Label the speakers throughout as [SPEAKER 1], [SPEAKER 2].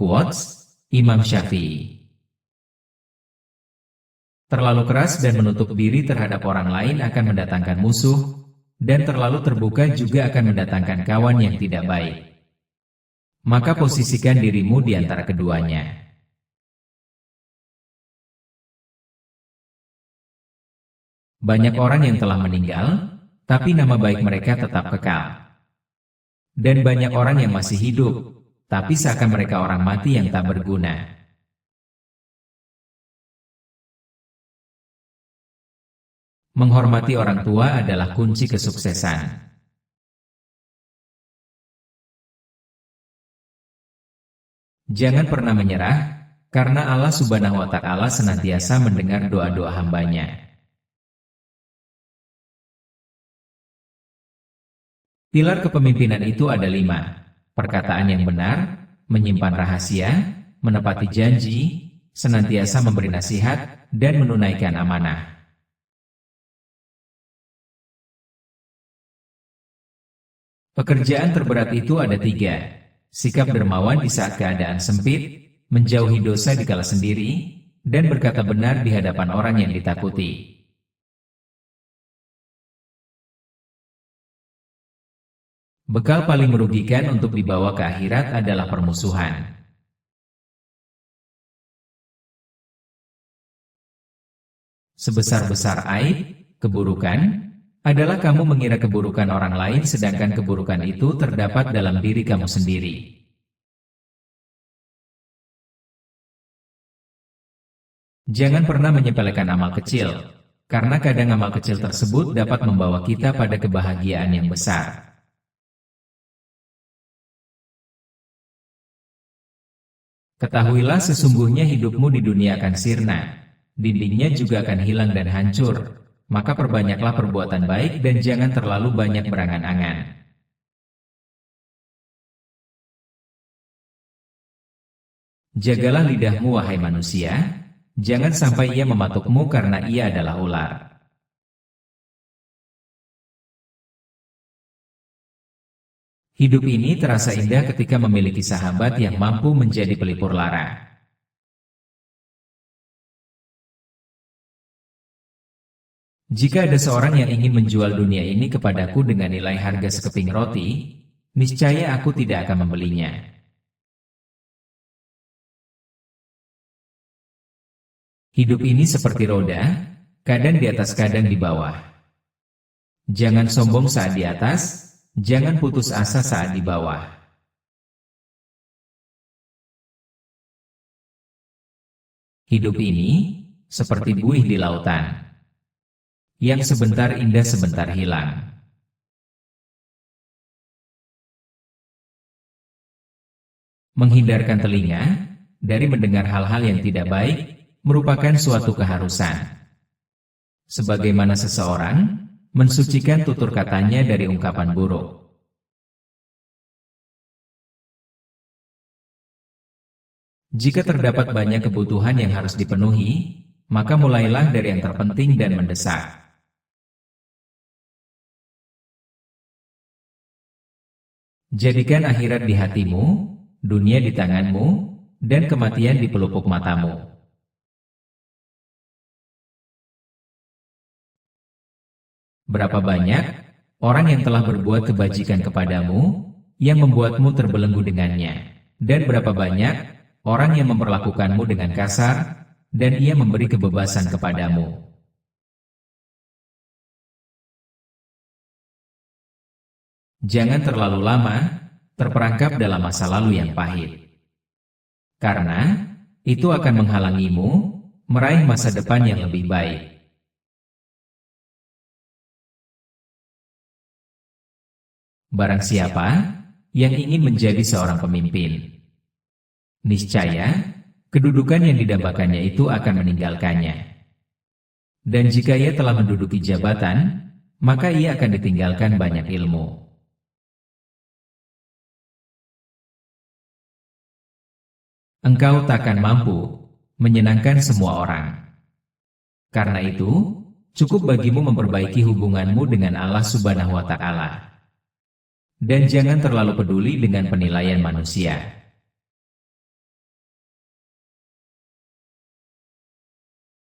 [SPEAKER 1] Quotes Imam Syafi'i. Terlalu keras dan menutup diri terhadap orang lain akan mendatangkan musuh, dan terlalu terbuka juga akan mendatangkan kawan yang tidak baik. Maka posisikan dirimu di antara keduanya. Banyak orang yang telah meninggal, tapi nama baik mereka tetap kekal. Dan banyak orang yang masih hidup, tapi seakan mereka orang mati yang tak berguna. Menghormati orang tua adalah kunci kesuksesan. Jangan pernah menyerah, karena Allah Subhanahu wa Ta'ala senantiasa mendengar doa-doa hambanya. Pilar kepemimpinan itu ada 5. Perkataan yang benar, menyimpan rahasia, menepati janji, senantiasa memberi nasihat, dan menunaikan amanah. Pekerjaan terberat itu ada 3. Sikap dermawan di saat keadaan sempit, menjauhi dosa dikala sendiri, dan berkata benar di hadapan orang yang ditakuti. Bekal paling merugikan untuk dibawa ke akhirat adalah permusuhan. Sebesar-besar aib, keburukan, adalah kamu mengira keburukan orang lain sedangkan keburukan itu terdapat dalam diri kamu sendiri. Jangan pernah menyepelekan amal kecil, karena kadang amal kecil tersebut dapat membawa kita pada kebahagiaan yang besar. Ketahuilah sesungguhnya hidupmu di dunia akan sirna, dindingnya juga akan hilang dan hancur, maka perbanyaklah perbuatan baik dan jangan terlalu banyak berangan-angan. Jagalah lidahmu wahai manusia, jangan sampai ia mematukmu karena ia adalah ular. Hidup ini terasa indah ketika memiliki sahabat yang mampu menjadi pelipur lara. Jika ada seorang yang ingin menjual dunia ini kepadaku dengan nilai harga sekeping roti, niscaya aku tidak akan membelinya. Hidup ini seperti roda, kadang di atas kadang di bawah. Jangan sombong saat di atas, jangan putus asa saat di bawah. Hidup ini seperti buih di lautan, yang sebentar indah sebentar hilang. Menghindarkan telinga dari mendengar hal-hal yang tidak baik merupakan suatu keharusan. Sebagaimana seseorang mensucikan tutur katanya dari ungkapan buruk. Jika terdapat banyak kebutuhan yang harus dipenuhi, maka mulailah dari yang terpenting dan mendesak. Jadikan akhirat di hatimu, dunia di tanganmu, dan kematian di pelupuk matamu. Berapa banyak orang yang telah berbuat kebajikan kepadamu, yang membuatmu terbelenggu dengannya, dan berapa banyak orang yang memperlakukanmu dengan kasar, dan ia memberi kebebasan kepadamu. Jangan terlalu lama terperangkap dalam masa lalu yang pahit, karena itu akan menghalangimu meraih masa depan yang lebih baik. Barang siapa yang ingin menjadi seorang pemimpin, niscaya kedudukan yang didambakannya itu akan meninggalkannya. Dan jika ia telah menduduki jabatan, maka ia akan ditinggalkan banyak ilmu. Engkau takkan mampu menyenangkan semua orang. Karena itu, cukup bagimu memperbaiki hubunganmu dengan Allah Subhanahu wa Ta'ala. Dan jangan terlalu peduli dengan penilaian manusia.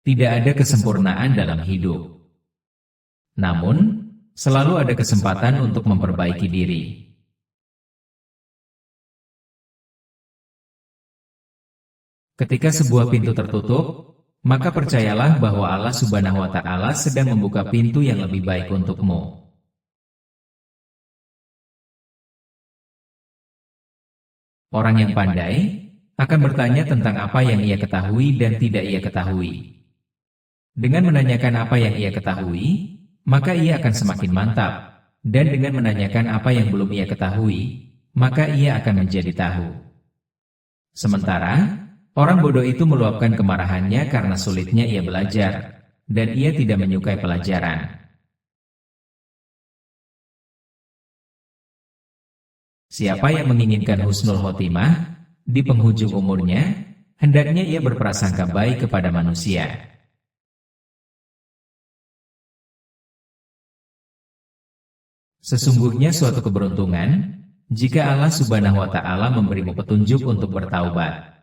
[SPEAKER 1] Tidak ada kesempurnaan dalam hidup. Namun, selalu ada kesempatan untuk memperbaiki diri. Ketika sebuah pintu tertutup, maka percayalah bahwa Allah Subhanahu wa Ta'ala sedang membuka pintu yang lebih baik untukmu. Orang yang pandai akan bertanya tentang apa yang ia ketahui dan tidak ia ketahui. Dengan menanyakan apa yang ia ketahui, maka ia akan semakin mantap. Dan dengan menanyakan apa yang belum ia ketahui, maka ia akan menjadi tahu. Sementara, orang bodoh itu meluapkan kemarahannya karena sulitnya ia belajar, dan ia tidak menyukai pelajaran. Siapa yang menginginkan husnul khotimah di penghujung umurnya, hendaknya ia berprasangka baik kepada manusia. Sesungguhnya suatu keberuntungan jika Allah Subhanahu wa Ta'ala memberimu petunjuk untuk bertaubat.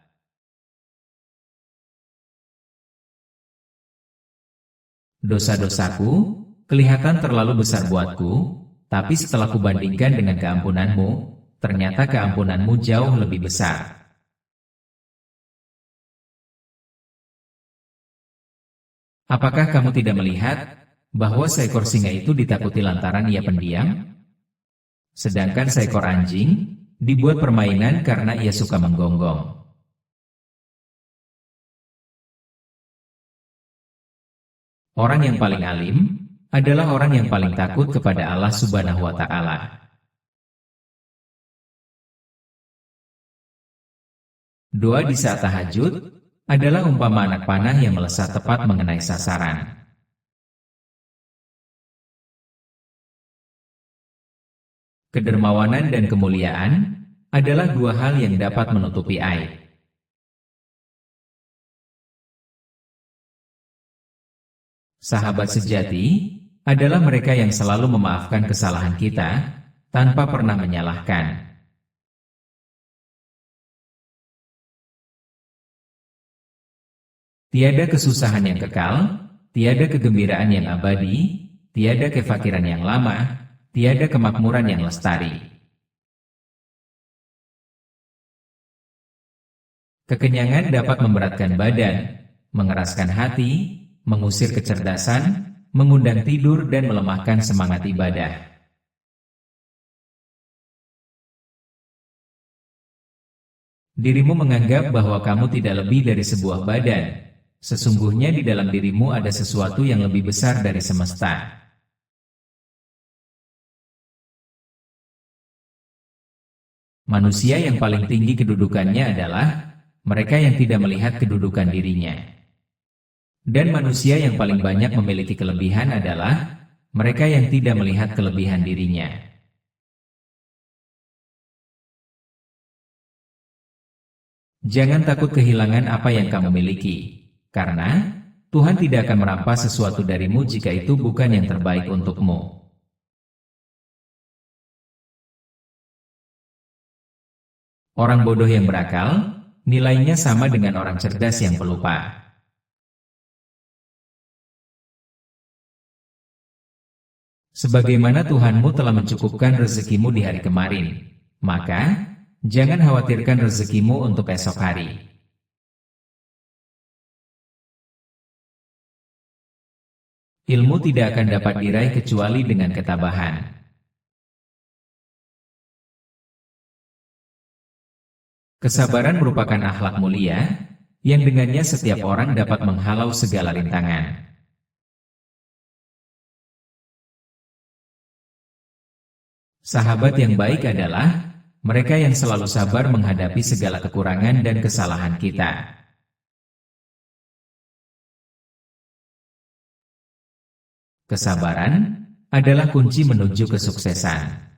[SPEAKER 1] Dosa-dosaku kelihatan terlalu besar buatku, tapi setelah kubandingkan dengan keampunanmu, ternyata keampunanmu jauh lebih besar. Apakah kamu tidak melihat bahwa seekor singa itu ditakuti lantaran ia pendiam? Sedangkan seekor anjing dibuat permainan karena ia suka menggonggong. Orang yang paling alim adalah orang yang paling takut kepada Allah Subhanahu wa Ta'ala. Doa di saat tahajud adalah umpama anak panah yang melesat tepat mengenai sasaran. Kedermawanan dan kemuliaan adalah dua hal yang dapat menutupi aib. Sahabat sejati adalah mereka yang selalu memaafkan kesalahan kita tanpa pernah menyalahkan. Tiada kesusahan yang kekal, tiada kegembiraan yang abadi, tiada kefakiran yang lama, tiada kemakmuran yang lestari. Kekenyangan dapat memberatkan badan, mengeraskan hati, mengusir kecerdasan, mengundang tidur dan melemahkan semangat ibadah. Dirimu menganggap bahwa kamu tidak lebih dari sebuah badan. Sesungguhnya di dalam dirimu ada sesuatu yang lebih besar dari semesta. Manusia yang paling tinggi kedudukannya adalah mereka yang tidak melihat kedudukan dirinya. Dan manusia yang paling banyak memiliki kelebihan adalah mereka yang tidak melihat kelebihan dirinya. Jangan takut kehilangan apa yang kamu miliki, karena Tuhan tidak akan merampas sesuatu darimu jika itu bukan yang terbaik untukmu. Orang bodoh yang berakal, nilainya sama dengan orang cerdas yang pelupa. Sebagaimana Tuhanmu telah mencukupkan rezekimu di hari kemarin, maka jangan khawatirkan rezekimu untuk esok hari. Ilmu tidak akan dapat diraih kecuali dengan ketabahan. Kesabaran merupakan akhlak mulia, yang dengannya setiap orang dapat menghalau segala rintangan. Sahabat yang baik adalah mereka yang selalu sabar menghadapi segala kekurangan dan kesalahan kita. Kesabaran adalah kunci menuju kesuksesan.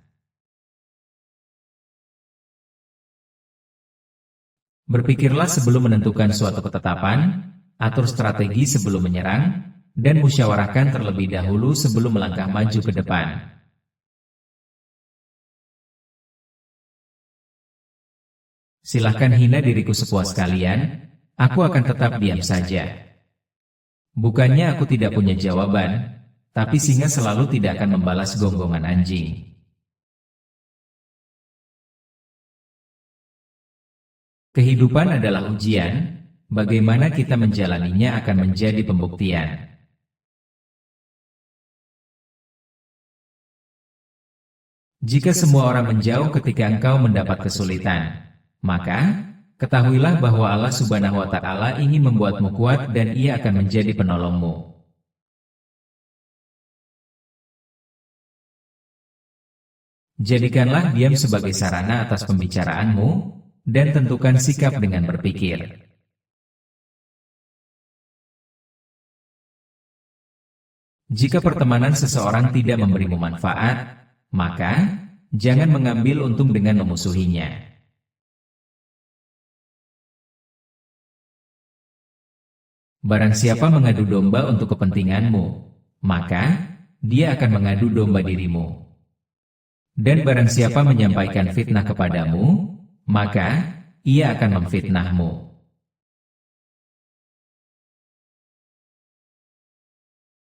[SPEAKER 1] Berpikirlah sebelum menentukan suatu ketetapan, atur strategi sebelum menyerang, dan musyawarahkan terlebih dahulu sebelum melangkah maju ke depan. Silahkan hina diriku sepuas kalian, aku akan tetap diam saja. Bukannya aku tidak punya jawaban, tapi singa selalu tidak akan membalas gonggongan anjing. Kehidupan adalah ujian, bagaimana kita menjalaninya akan menjadi pembuktian. Jika semua orang menjauh ketika engkau mendapat kesulitan, maka ketahuilah bahwa Allah Subhanahu wa Ta'ala ingin membuatmu kuat dan Ia akan menjadi penolongmu. Jadikanlah diam sebagai sarana atas pembicaraanmu, dan tentukan sikap dengan berpikir. Jika pertemanan seseorang tidak memberimu manfaat, maka jangan mengambil untung dengan memusuhinya. Barang siapa mengadu domba untuk kepentinganmu, maka dia akan mengadu domba dirimu. Dan barang siapa menyampaikan fitnah kepadamu, maka ia akan memfitnahmu.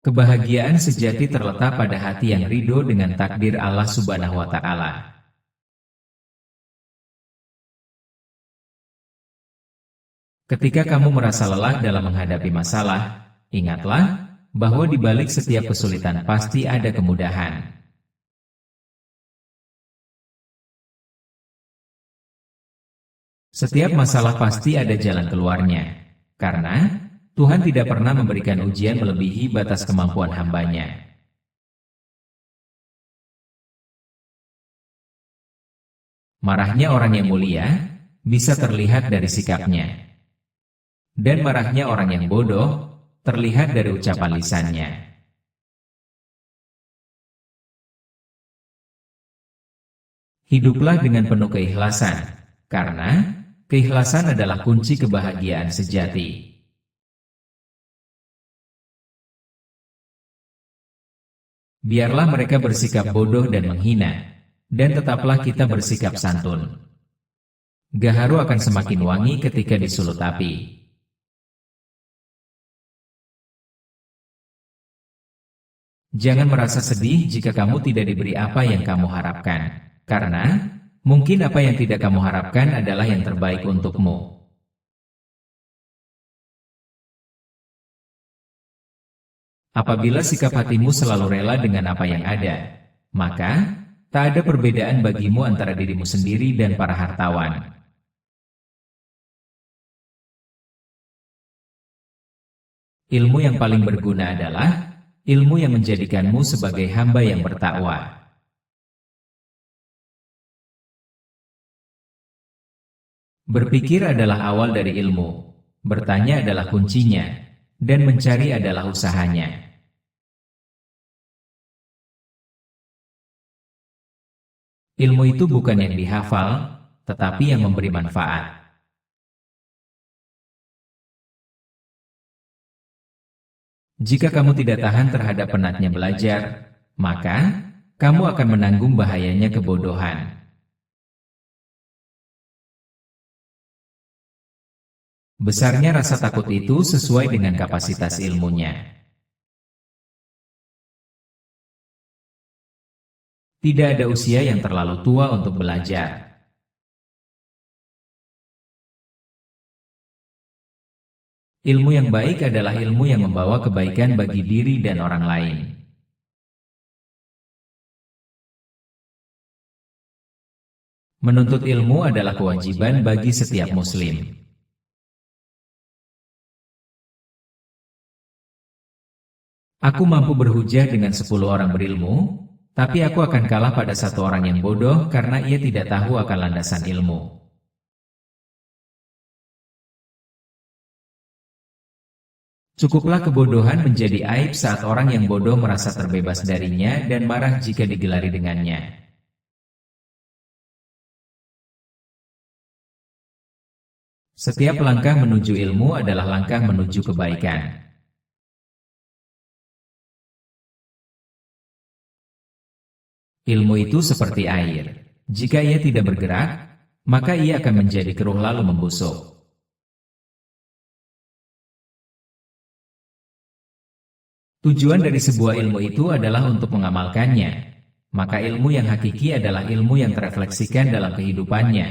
[SPEAKER 1] Kebahagiaan sejati terletak pada hati yang ridho dengan takdir Allah Subhanahu wa Ta'ala. Ketika kamu merasa lelah dalam menghadapi masalah, ingatlah bahwa di balik setiap kesulitan pasti ada kemudahan. Setiap masalah pasti ada jalan keluarnya, karena Tuhan tidak pernah memberikan ujian melebihi batas kemampuan hamba-Nya. Marahnya orang yang mulia bisa terlihat dari sikapnya, dan marahnya orang yang bodoh terlihat dari ucapan lisannya. Hiduplah dengan penuh keikhlasan, karena keikhlasan adalah kunci kebahagiaan sejati. Biarlah mereka bersikap bodoh dan menghina, dan tetaplah kita bersikap santun. Gaharu akan semakin wangi ketika disulut api. Jangan merasa sedih jika kamu tidak diberi apa yang kamu harapkan, karena mungkin apa yang tidak kamu harapkan adalah yang terbaik untukmu. Apabila sikap hatimu selalu rela dengan apa yang ada, maka tak ada perbedaan bagimu antara dirimu sendiri dan para hartawan. Ilmu yang paling berguna adalah ilmu yang menjadikanmu sebagai hamba yang bertakwa. Berpikir adalah awal dari ilmu, bertanya adalah kuncinya, dan mencari adalah usahanya. Ilmu itu bukan yang dihafal, tetapi yang memberi manfaat. Jika kamu tidak tahan terhadap penatnya belajar, maka kamu akan menanggung bahayanya kebodohan. Besarnya rasa takut itu sesuai dengan kapasitas ilmunya. Tidak ada usia yang terlalu tua untuk belajar. Ilmu yang baik adalah ilmu yang membawa kebaikan bagi diri dan orang lain. Menuntut ilmu adalah kewajiban bagi setiap muslim. Aku mampu berhujah dengan 10 orang berilmu, tapi aku akan kalah pada satu orang yang bodoh karena ia tidak tahu akan landasan ilmu. Cukuplah kebodohan menjadi aib saat orang yang bodoh merasa terbebas darinya dan marah jika digelari dengannya. Setiap langkah menuju ilmu adalah langkah menuju kebaikan. Ilmu itu seperti air. Jika ia tidak bergerak, maka ia akan menjadi keruh lalu membusuk. Tujuan dari sebuah ilmu itu adalah untuk mengamalkannya. Maka ilmu yang hakiki adalah ilmu yang terefleksikan dalam kehidupannya,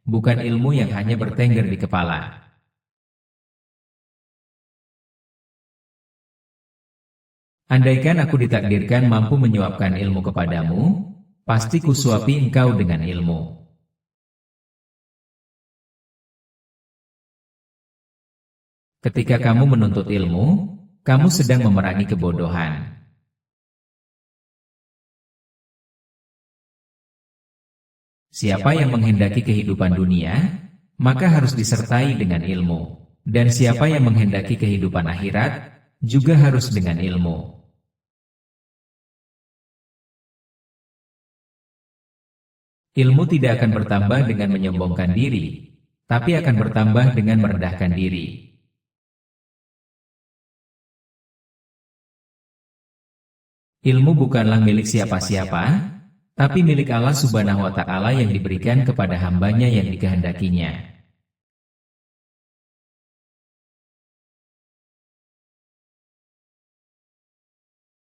[SPEAKER 1] bukan ilmu yang hanya bertengger di kepala. Andaikan aku ditakdirkan mampu menyuapkan ilmu kepadamu, pasti kusuapi engkau dengan ilmu. Ketika kamu menuntut ilmu, kamu sedang memerangi kebodohan. Siapa yang menghendaki kehidupan dunia, maka harus disertai dengan ilmu. Dan siapa yang menghendaki kehidupan akhirat, juga harus dengan ilmu. Ilmu tidak akan bertambah dengan menyombongkan diri, tapi akan bertambah dengan merendahkan diri. Ilmu bukanlah milik siapa-siapa, tapi milik Allah Subhanahu wa Ta'ala yang diberikan kepada hambanya yang dikehendakinya.